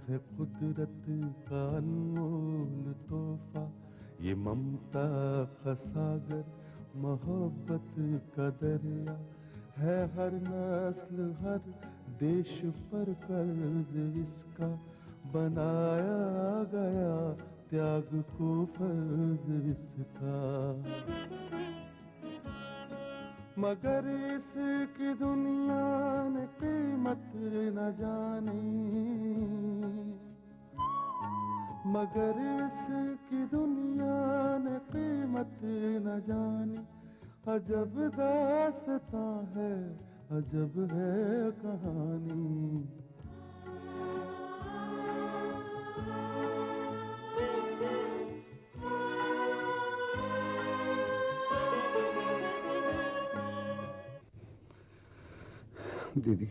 है कुदरत का अनमोल तोहफा, ये ममता का सागर, मोहब्बत का दरिया है। हर नस्ल हर देश पर कर्ज इसका बनाया गया, त्याग को फर्ज इसका। मगर इसकी दुनिया ने कीमत न जानी, मगर इसकी दुनिया ने कीमत न जानी। अजब दास्तां है, अजब है कहानी। दीदी,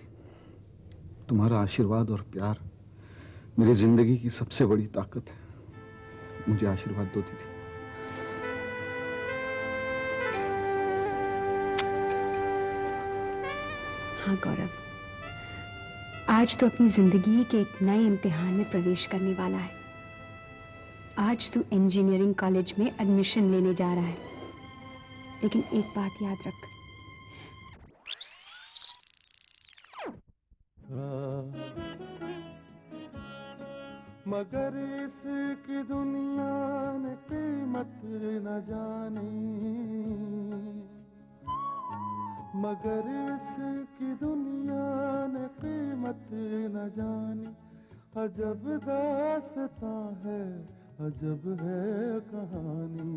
तुम्हारा आशीर्वाद और प्यार मेरी जिंदगी की सबसे बड़ी ताकत है। मुझे आशीर्वाद दो दीदी। हाँ गौरव, आज तो अपनी जिंदगी के एक नए इम्तिहान में प्रवेश करने वाला है। आज तू इंजीनियरिंग कॉलेज में एडमिशन लेने जा रहा है। लेकिन एक बात याद रख, मगर इसकी दुनिया ने कीमत न जानी, मगर इसकी दुनिया ने कीमत न जानी। अजब दास्तां है, अजब है कहानी।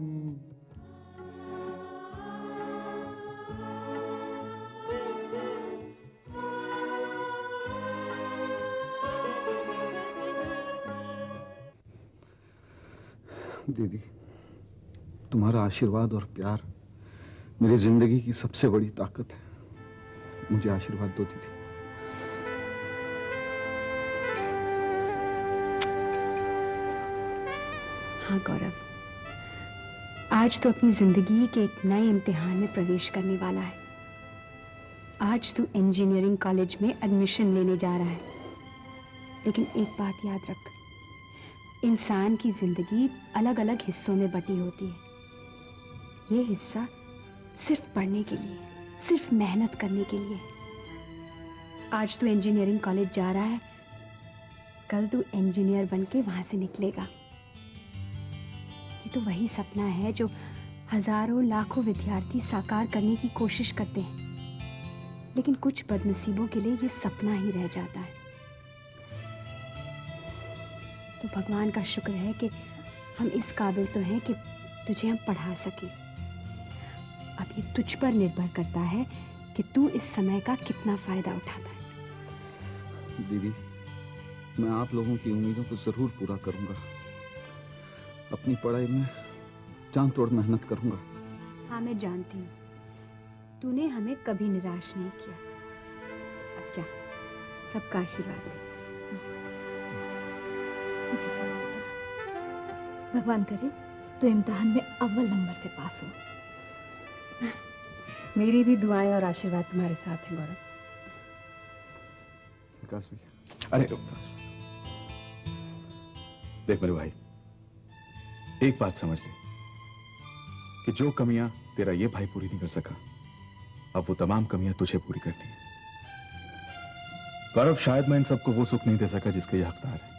दीदी, तुम्हारा आशीर्वाद और प्यार मेरी जिंदगी की सबसे बड़ी ताकत है। मुझे आशीर्वाद दो दीदी। हाँ गौरव, आज तो अपनी जिंदगी के एक नए इम्तिहान में प्रवेश करने वाला है। आज तू इंजीनियरिंग कॉलेज में एडमिशन लेने जा रहा है। लेकिन एक बात याद रख, इंसान की जिंदगी अलग अलग हिस्सों में बटी होती है। ये हिस्सा सिर्फ पढ़ने के लिए, सिर्फ मेहनत करने के लिए। आज तू इंजीनियरिंग कॉलेज जा रहा है, कल तू इंजीनियर बनके वहां से निकलेगा। ये तो वही सपना है जो हजारों लाखों विद्यार्थी साकार करने की कोशिश करते हैं। लेकिन कुछ बदनसीबों के लिए ये सपना ही रह जाता है। तो भगवान का शुक्र है कि हम इस काबिल तो हैं कि तुझे हम पढ़ा सके। अब ये तुझ पर निर्भर करता है कि तू इस समय का कितना फायदा उठाता है। दीदी, मैं आप लोगों की उम्मीदों को जरूर पूरा करूंगा। अपनी पढ़ाई में जान तोड़ मेहनत करूंगा। हाँ, मैं जानती हूँ तूने हमें कभी निराश नहीं किया। अब जा, सबका आशीर्वाद ले। जी भगवान करे तो इम्तिहान में अव्वल नंबर से पास हो। मेरी भी दुआएं और आशीर्वाद तुम्हारे साथ हैं गौरव। विकास भैया, अरे देख मेरे भाई, एक बात समझ ले कि जो कमियां तेरा ये भाई पूरी नहीं कर सका, अब वो तमाम कमियां तुझे पूरी करनी है। गौरव, शायद मैं इन सबको वो सुख नहीं दे सका जिसके ये हकदार है।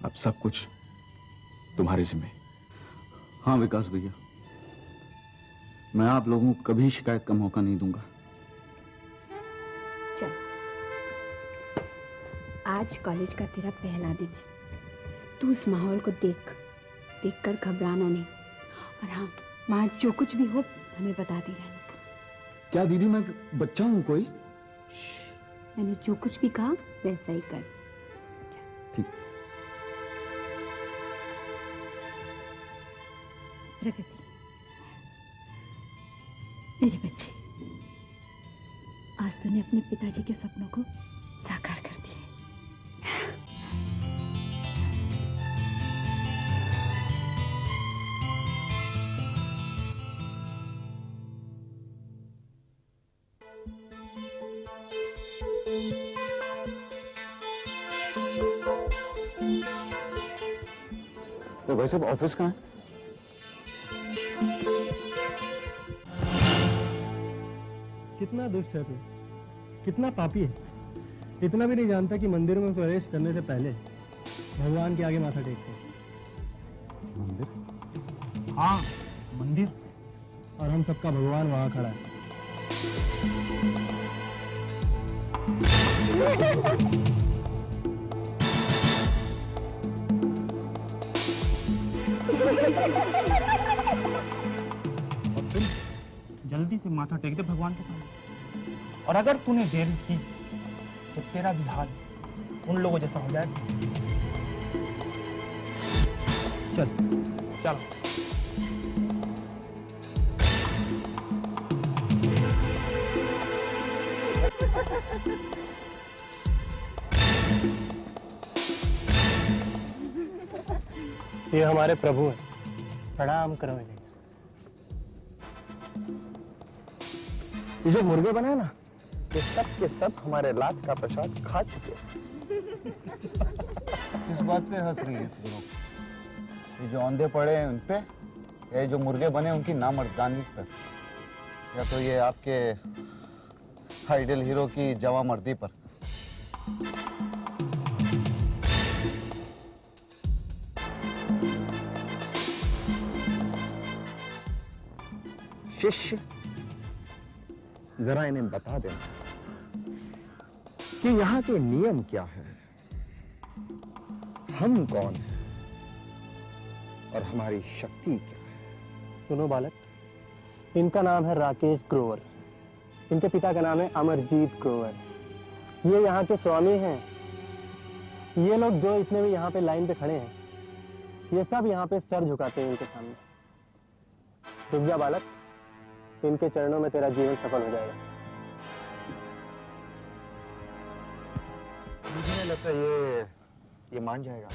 अब सब कुछ तुम्हारे जिम्मे। हाँ विकास भैया, मैं आप लोगों को कभी शिकायत का मौका नहीं दूंगा। चल, आज कॉलेज का तेरा पहला दिन है। तू उस माहौल को देखकर घबराना नहीं। और हाँ, वहां जो कुछ भी हो हमें बताती रहना। क्या दीदी, मैं बच्चा हूं कोई? मैंने जो कुछ भी कहा वैसा ही कर। ठीक। प्रगति, मेरी बच्ची, आज तूने अपने पिताजी के सपनों को साकार कर दिया। तो भाई साहब ऑफिस कहाँ है? कितना दुष्ट है तू, कितना पापी है। इतना भी नहीं जानता कि मंदिर में प्रवेश करने से पहले भगवान के आगे माथा टेकते हैं। मंदिर? हाँ, मंदिर। और हम सबका भगवान वहां खड़ा है। जल्दी से माथा टेक दे भगवान के सामने, और अगर तूने देर की तो तेरा भी हाल उन लोगों जैसा हो जाएगा। चल चल। ये हमारे प्रभु हैं, प्रणाम करो इन्हें। ये जो मुर्गे बने ना, ये सब के सब हमारे लात का प्रसाद खा चुके हैं। किस बात पे हंस रही है तुम लोग? ये जो औंधे पड़े हैं उन पे, या जो मुर्गे बने उनकी नामर्दानी पर, या तो ये आपके आइडल हीरो की जवामर्दी पर? शिष्य, जरा इन्हें बता देना कि यहाँ के नियम क्या है, हम कौन हैं और हमारी शक्ति क्या है। सुनो बालक, इनका नाम है राकेश ग्रोवर, इनके पिता का नाम है अमरजीत ग्रोवर। ये यहाँ के स्वामी हैं। ये लोग जो इतने भी यहाँ पे लाइन पे खड़े हैं, ये सब यहाँ पे सर झुकाते हैं इनके सामने। रुक जा बालक, इनके चरणों में तेरा जीवन सफल हो जाएगा। मुझे नहीं लगता ये मान जाएगा।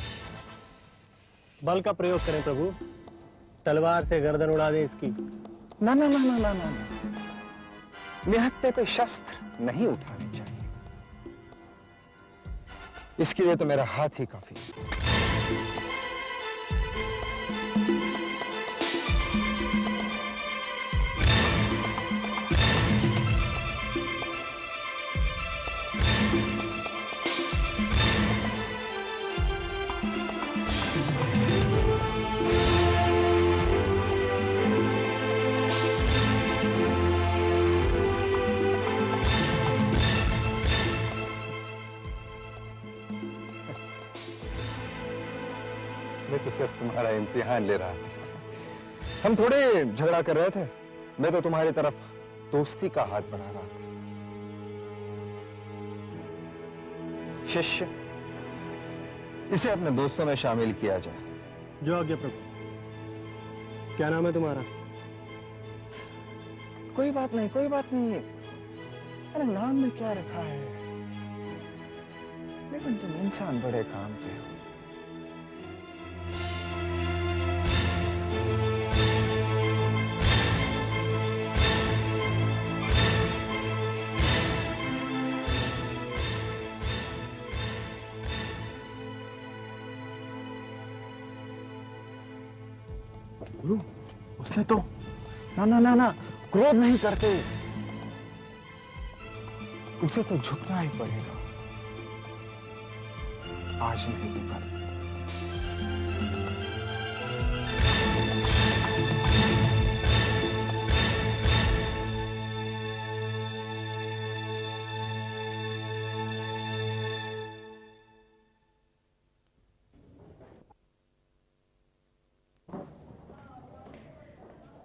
बल का प्रयोग करें प्रभु, तलवार से गर्दन उड़ा दे इसकी। ना ना ना ना ना ना, निहत्थे पे शस्त्र नहीं उठाने चाहिए, इसके लिए तो मेरा हाथ ही काफी है। मैं तो सिर्फ तुम्हारा इम्तिहान ले रहा था। हम थोड़े झगड़ा कर रहे थे, मैं तो तुम्हारी तरफ दोस्ती का हाथ बढ़ा रहा था। शिष्य, इसे अपने दोस्तों में शामिल किया जाए। जो आज्ञा प्रभु। क्या नाम है तुम्हारा? कोई बात नहीं, कोई बात नहीं। अरे नाम में क्या रखा है, लेकिन तुम इंसान बड़े काम पे हो। गुरु, उसने तो ना ना ना ना, क्रोध नहीं करते, उसे तो झुकना ही पड़ेगा, आज नहीं तो कल।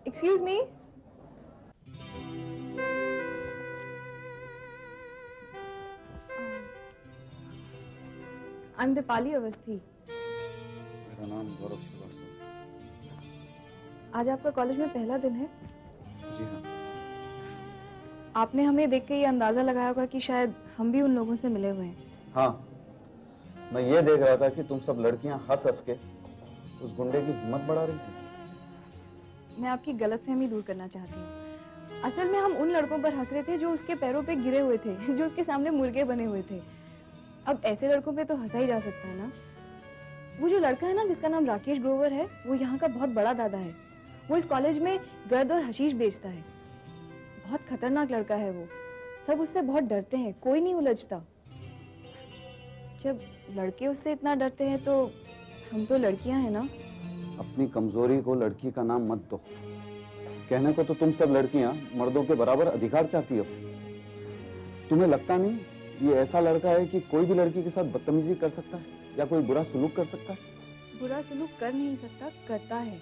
Excuse me? I'm Dipali Awasthi. मेरा नाम गौरव श्रीवास्तव। आज आपका कॉलेज में पहला दिन है। जी हाँ। आपने हमें देख के ये अंदाजा लगाया होगा कि शायद हम भी उन लोगों से मिले हुए हैं। हाँ, मैं ये देख रहा था कि तुम सब लड़कियां हंस हंस के उस गुंडे की हिम्मत बढ़ा रही थी। मैं आपकी गलतफहमी दूर करना चाहती हूँ। असल में हम उन लड़कों पर हंस रहे थे जो उसके पैरों पे गिरे हुए थे, जो उसके सामने मुर्गे बने हुए थे। अब ऐसे लड़कों पे तो हंसा ही जा सकता है ना। वो जो लड़का है ना जिसका नाम राकेश ग्रोवर है, वो यहाँ का बहुत बड़ा दादा है। वो इस कॉलेज में गर्द और हशीश बेचता है। बहुत खतरनाक लड़का है वो। सब उससे बहुत डरते हैं, कोई नहीं उलझता। जब लड़के उससे इतना डरते हैं तो हम तो लड़कियां हैं ना। अपनी कमजोरी को लड़की का नाम मत दो। कहने को तो तुम सब लड़कियां मर्दों के बराबर अधिकार चाहती हो। तुम्हें लगता नहीं ये ऐसा लड़का है कि कोई भी लड़की के साथ बदतमीजी कर सकता है या कोई बुरा सलूक कर सकता है? बुरा सलूक कर नहीं सकता, करता है।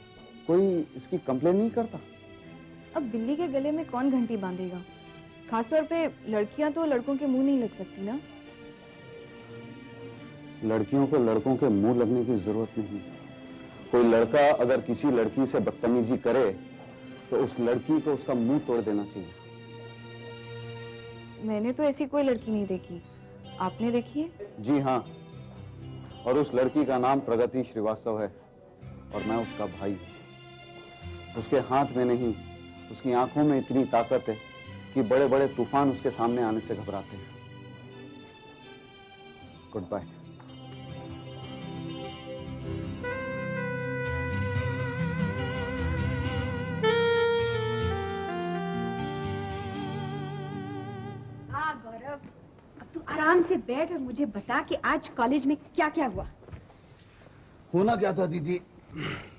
कोई इसकी कंप्लेन नहीं करता? अब बिल्ली के गले में कौन घंटी बांधेगा? खासतौर पे लड़कियां तो लड़कों के मुंह नहीं लग सकती ना। लड़कियों को लड़कों के मुंह लगने की जरूरत नहीं। कोई लड़का अगर किसी लड़की से बदतमीजी करे तो उस लड़की को उसका मुंह तोड़ देना चाहिए। मैंने तो ऐसी कोई लड़की नहीं देखी। आपने देखी है? जी हाँ, और उस लड़की का नाम प्रगति श्रीवास्तव है और मैं उसका भाई हूँ। उसके हाथ में नहीं, उसकी आंखों में इतनी ताकत है कि बड़े बड़े तूफान उसके सामने आने से घबराते हैं। Good bye. गौरव, अब तू आराम से बैठ और मुझे बता कि आज कॉलेज में क्या क्या हुआ। होना क्या था दीदी,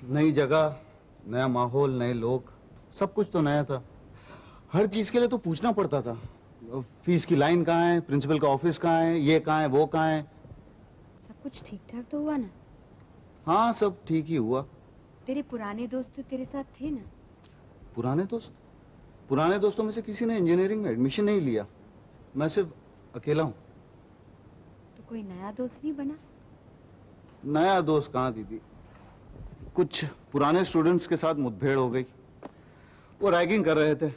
नई जगह, नया माहौल, नए लोग, सब कुछ तो नया था। हर चीज के लिए तो पूछना पड़ता था। फीस की लाइन कहाँ है, प्रिंसिपल का ऑफिस कहाँ है, ये कहाँ है, वो कहाँ है। सब कुछ ठीक ठाक तो हुआ ना? हाँ, सब ठीक ही हुआ। तेरे पुराने दोस्त तो तेरे साथ थे ना? पुराने दोस्त? पुराने दोस्तों में से किसी ने इंजीनियरिंग में एडमिशन नहीं लिया। मैं सिर्फ अकेला हूँ। तो कोई नया दोस्त नहीं बना? नया दोस्त कहाँ दीदी, कुछ पुराने स्टूडेंट्स के साथ मुठभेड़ हो गई। वो रैगिंग कर रहे थे।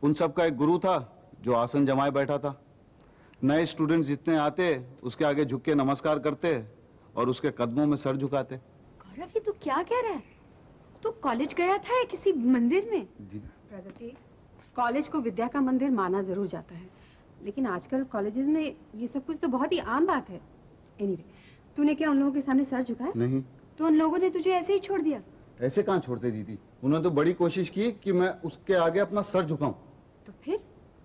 उन सब का एक गुरु था जो आसन जमाए बैठा था। नए स्टूडेंट्स जितने आते उसके आगे झुक के नमस्कार करते और उसके कदमों में सर झुकाते। गौरव, ये तू क्या कह रहा है? तू कॉलेज गया था या किसी मंदिर में? प्रगति, कॉलेज को विद्या का मंदिर माना जरूर जाता है, लेकिन आजकल कॉलेजेस में ये सब कुछ तो बहुत ही आम बात है। एनीवे, तूने क्या उन लोगों के सामने सर झुकाया? नहीं। तो उन लोगों ने तुझे ऐसे ही छोड़ दिया? ऐसे कहाँ छोड़ते दीदी, उन्होंने तो बड़ी कोशिश की कि मैं उसके आगे अपना सर झुकाऊं। तो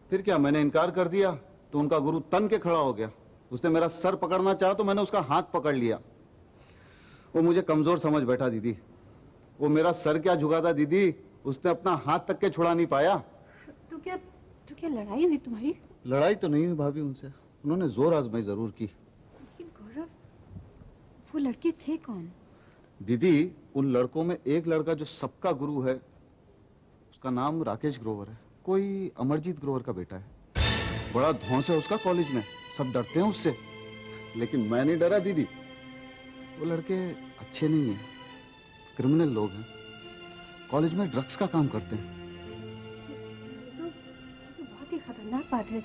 फिर क्या, मैंने इनकार कर दिया तो उनका गुरु तन के खड़ा हो गया। उसने मेरा सर पकड़ना चाहा तो मैंने उसका हाथ पकड़ लिया। वो मुझे कमजोर समझ बैठा दीदी। वो मेरा सर क्या झुकाता दीदी, उसने अपना हाथ तक के छुड़ा नहीं पाया। तो क्या लड़ाई हुई तुम्हारी? लड़ाई तो नहीं हुई भाभी उनसे, उन्होंने जोर आजमाई जरूर की। लेकिन गौरव, वो लड़के थे कौन? दीदी, उन लड़कों में एक लड़का जो सबका गुरु है, उसका नाम राकेश ग्रोवर है। कोई अमरजीत ग्रोवर का बेटा है। बड़ा धौंस है उसका कॉलेज में, सब डरते हैं उससे। लेकिन मैं नहीं डरा दीदी। वो लड़के अच्छे नहीं हैं, क्रिमिनल लोग हैं, कॉलेज में ड्रग्स का काम करते हैं। तो बहुत ही खतरनाक बात है।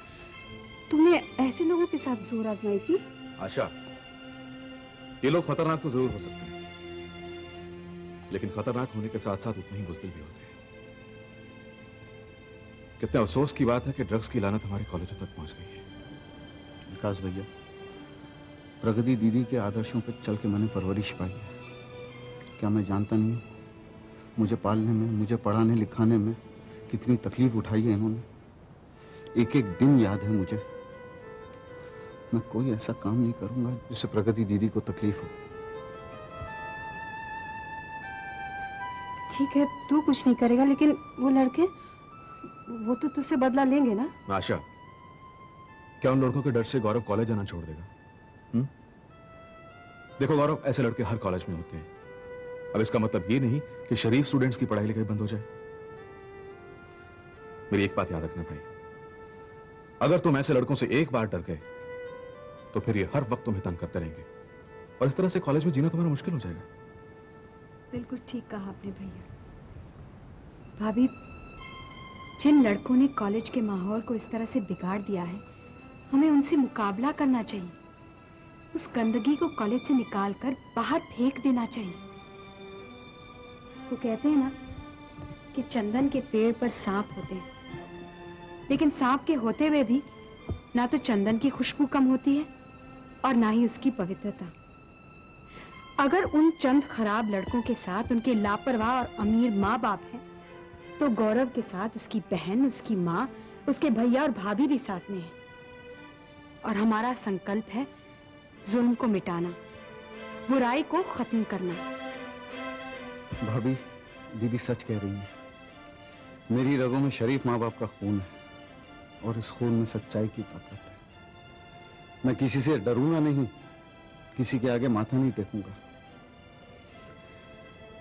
तुमने ऐसे लोगों के साथ जोर आजमाई की? आशा, ये लोग खतरनाक तो जरूर हो सकते हैं, लेकिन खतरनाक होने के साथ साथ उतने ही बुज़दिल भी होते हैं। कितने अफसोस की बात है कि ड्रग्स की लानत हमारे कॉलेजों तक पहुंच गई है। विकास भैया, प्रगति दीदी के आदर्शों पर चल के मैंने परवरिश पाई है। क्या मैं जानता नहीं हूँ मुझे पालने में, मुझे पढ़ाने लिखाने में कितनी तकलीफ उठाई है इन्होंने। एक एक दिन याद है मुझे। मैं कोई ऐसा काम नहीं करूंगा जिससे प्रगति दीदी को तकलीफ हो। ठीक है, तू कुछ नहीं करेगा, लेकिन वो लड़के, वो तो तुझसे बदला लेंगे ना? आशा, क्या उन लड़कों के डर से गौरव कॉलेज आना छोड़ देगा? देखो गौरव, ऐसे लड़के हर कॉलेज में होते हैं। अब इसका मतलब ये नहीं कि शरीफ स्टूडेंट्स की पढ़ाई लिखाई बंद हो जाए। मेरी एक बात याद रखना भाई, अगर तुम ऐसे लड़कों से एक बार डर गए तो फिर ये हर वक्त तुम्हें तंग करते रहेंगे और इस तरह से कॉलेज में जीना तुम्हारा मुश्किल हो जाएगा। बिल्कुल ठीक कहा आपने भैया। भाभी, जिन लड़कों ने कॉलेज के माहौल को इस तरह से बिगाड़ दिया है, हमें उनसे मुकाबला करना चाहिए। उस गंदगी को कॉलेज से निकालकर बाहर फेंक देना चाहिए। वो कहते हैं ना कि चंदन के पेड़ पर सांप होते हैं, लेकिन सांप के होते हुए भी ना तो चंदन की खुशबू कम होती है और ना ही उसकी पवित्रता। अगर उन चंद खराब लड़कों के साथ उनके लापरवाह और अमीर माँ बाप हैं, तो गौरव के साथ उसकी बहन, उसकी माँ, उसके भैया और भाभी भी साथ में हैं। और हमारा संकल्प है जुल्म को मिटाना, बुराई को खत्म करना। भाभी, दीदी सच कह रही है। मेरी रगों में शरीफ माँ बाप का खून है और इस खून में सच्चाई की ताकत है। मैं किसी से डरूंगा नहीं, किसी के आगे माथा नहीं टेकूंगा।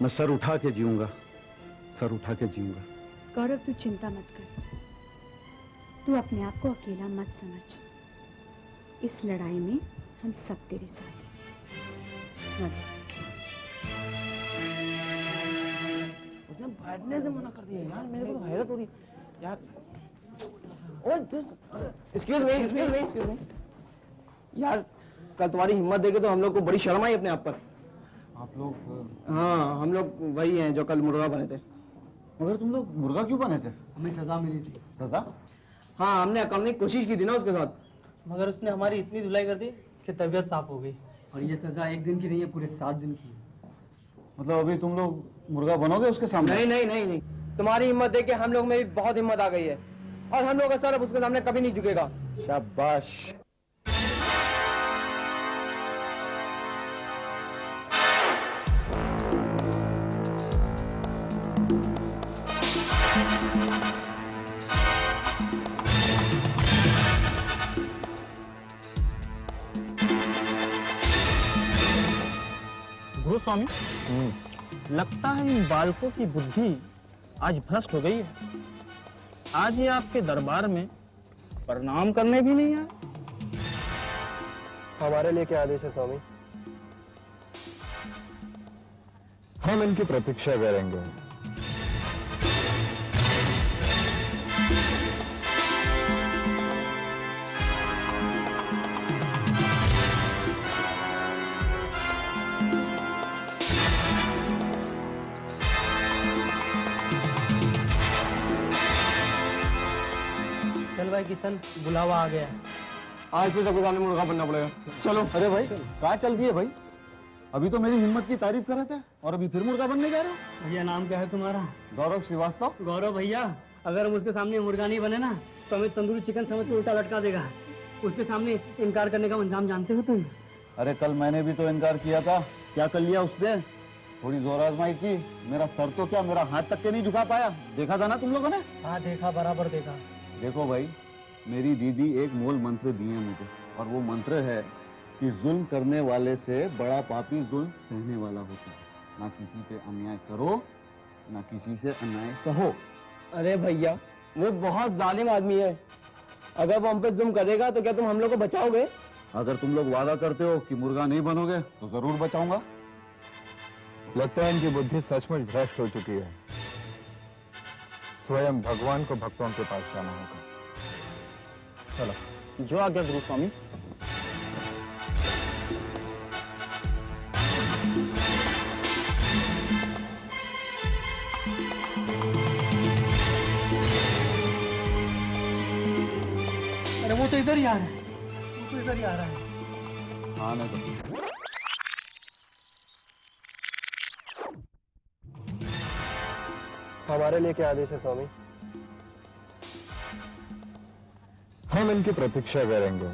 मैं सर उठा के जीऊंगा, सर उठा के जीऊंगा। गौरव, तू चिंता मत कर, तू अपने आप को अकेला मत समझ। इस लड़ाई में हम सब तेरे साथ हैं। उसने बैठने से मना कर दिया यार, मेरे को तो हैरत हो रही यार। एक्सक्यूज मी यार, कल तुम्हारी हिम्मत देखे तो हम लोग को बड़ी शर्म आई अपने आप पर। आप लोग? हाँ, हम लोग वही हैं जो कल मुर्गा बने थे। मगर तुम लोग मुर्गा क्यों बने थे? हमें सजा मिली थी। सजा? हाँ, हमने करने की कोशिश की थी ना उसके साथ, मगर उसने हमारी इतनी धुलाई कर दी कि तबीयत साफ हो गई। और ये सजा एक दिन की नहीं है, पूरे 7 दिन की। मतलब अभी तुम लोग मुर्गा बनोगे उसके सामने? नहीं, तुम्हारी हिम्मत देख के हम लोग में भी बहुत हिम्मत आ गई है और हम लोग का सर अब उसके सामने कभी नहीं झुकेगा। शाबाश। गुरु स्वामी, लगता है इन बालकों की बुद्धि आज भ्रष्ट हो गई है। आज ये आपके दरबार में प्रणाम करने भी नहीं आए। हमारे लिए क्या आदेश है स्वामी? हम इनकी प्रतीक्षा करेंगे। चल भाई किशन, बुलावा आ गया है। आज फिर सबके सामने मुर्गा बनना पड़ेगा। चलो। अरे भाई, कहाँ चल दिए भाई? अभी तो मेरी हिम्मत की तारीफ कर रहे थे और अभी फिर मुर्गा बनने जा रहे हो। भैया, नाम क्या है तुम्हारा? गौरव श्रीवास्तव। गौरव भैया, अगर हम उसके सामने मुर्गा नहीं बने ना तो हमें तंदूरी चिकन समझ के उल्टा लटका देगा। उसके सामने इनकार करने का अंजाम जानते हो तुम? अरे कल मैंने भी तो इनकार किया था, क्या कर लिया उसने? थोड़ी जोर आजमाई की, मेरा सर तो क्या, मेरा हाथ तक के नहीं झुका पाया। देखा था ना तुम लोगों ने? हाँ देखा, बराबर देखा। देखो भाई, मेरी दीदी एक मूल मंत्र दिए मुझे और वो मंत्र है कि जुल्म करने वाले से बड़ा पापी जुल्म सहने वाला होता है। ना किसी पे अन्याय करो, ना किसी से अन्याय सहो। अरे भैया, वो बहुत जालिम आदमी है। अगर वो हम पे जुल्म करेगा तो क्या तुम हम लोग को बचाओगे? अगर तुम लोग वादा करते हो कि मुर्गा नहीं बनोगे तो जरूर बचाऊंगा। लगता है इनकी बुद्धि सचमुच भ्रष्ट हो चुकी है। स्वयं भगवान को भक्तों के पास जाना होगा। चलो। जो आज्ञा गुरु स्वामी। अरे वो तो इधर ही आ रहा है, वो तो इधर ही आ रहा है। हाँ ना तो। हमारे लिए क्या आदेश है स्वामी? हम इनकी प्रतीक्षा करेंगे।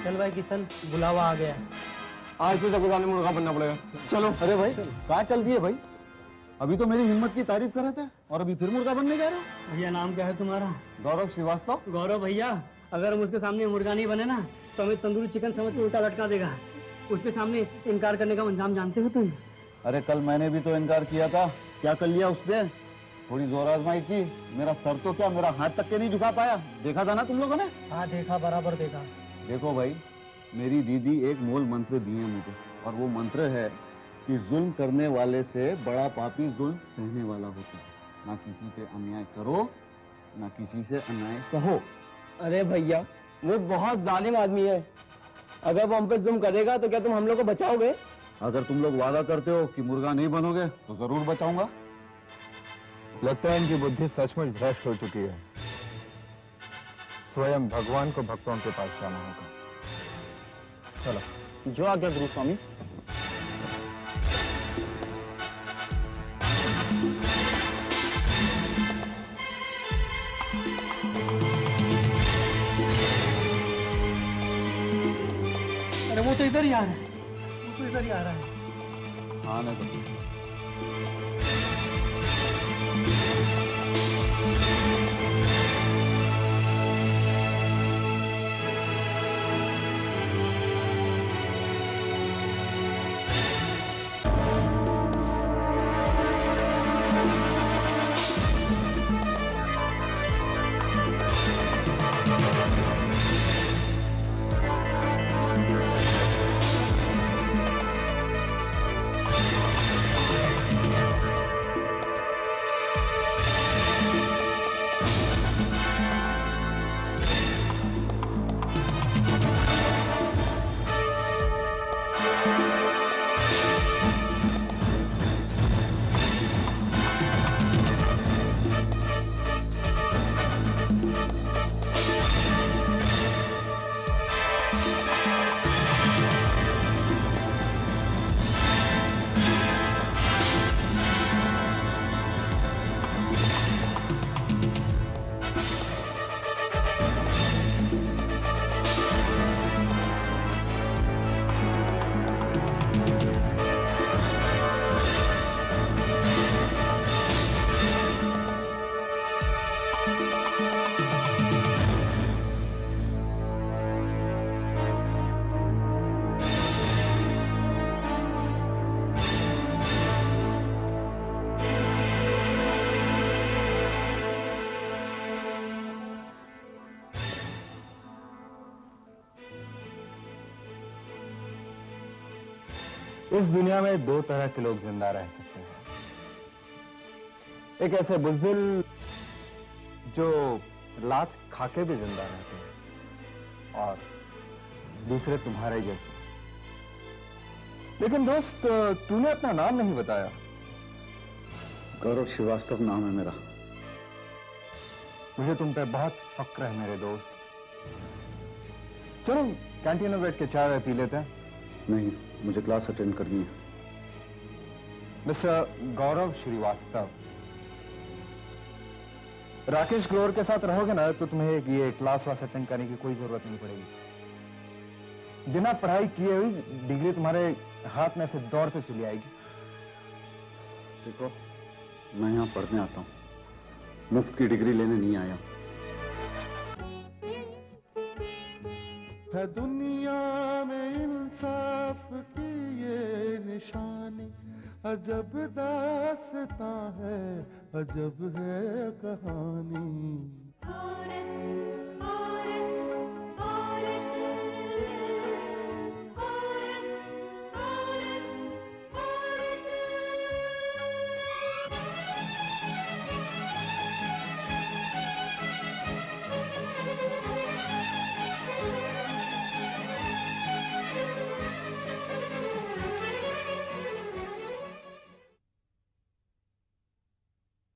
चल भाई किशन, बुलावा आ गया है। आज फिर सबके सामने मुर्गा बनना पड़ेगा। चलो। अरे भाई, कहाँ चल दिए भाई? अभी तो मेरी हिम्मत की तारीफ कर रहे थे और अभी फिर मुर्गा बनने जा रहे हो। भैया, नाम क्या है तुम्हारा? गौरव श्रीवास्तव। गौरव भैया, अगर हम उसके सामने मुर्गा नहीं बने ना तो हमें तंदूरी चिकन समझ के उल्टा लटका देगा। उसके सामने इनकार करने का अंजाम जानते हो तुम? अरे कल मैंने भी तो इनकार किया था, क्या कर लिया उसने? थोड़ी जोर आजमाई की, मेरा सर तो क्या, मेरा हाथ तक के नहीं झुका पाया। देखा था ना तुम लोगों ने? हाँ देखा, बराबर देखा। देखो भाई, मेरी दीदी एक मूल मंत्र दिए मुझे और वो मंत्र है कि जुल्म करने वाले से बड़ा पापी जुल्म सहने वाला होता है। ना किसी पे अन्याय करो, ना किसी से अन्याय सहो। अरे भैया, वो बहुत जालिम आदमी है। अगर वो हम पे जुल्म करेगा तो क्या तुम हम लोग को बचाओगे? अगर तुम लोग वादा करते हो कि मुर्गा नहीं बनोगे तो जरूर बचाऊंगा। लगता है इनकी बुद्धि सचमुच भ्रष्ट हो चुकी है। स्वयं भगवान को भक्तों के पास जाना होगा। चलो। जो आज्ञा गुरु स्वामी। अरे वो तो इधर ही आ रहा है, वो तो इधर ही आ रहा है। आने दो। इस दुनिया में दो तरह के लोग जिंदा रह सकते हैं। एक ऐसे बुज़दिल जो लात खाके भी जिंदा रहते हैं, और दूसरे तुम्हारे जैसे। लेकिन दोस्त, तूने अपना नाम नहीं बताया। गौरव श्रीवास्तव नाम है मेरा। मुझे तुम पे बहुत फक्र है मेरे दोस्त। चलो कैंटीन में बैठ के चाय पी लेते हैं। नहीं, मुझे क्लास अटेंड करनी है। मिस्टर गौरव श्रीवास्तव, राकेश ग्रोवर के साथ रहोगे ना तो तुम्हें ये क्लास वास अटेंड करने की कोई जरूरत नहीं पड़ेगी। बिना पढ़ाई किए हुई डिग्री तुम्हारे हाथ में से दौड़ते चली आएगी। देखो, मैं यहाँ पढ़ने आता हूँ, मुफ्त की डिग्री लेने नहीं आया। है दुनिया में इंसाफ की ये निशानी, अजब दास्तां है, अजब है कहानी।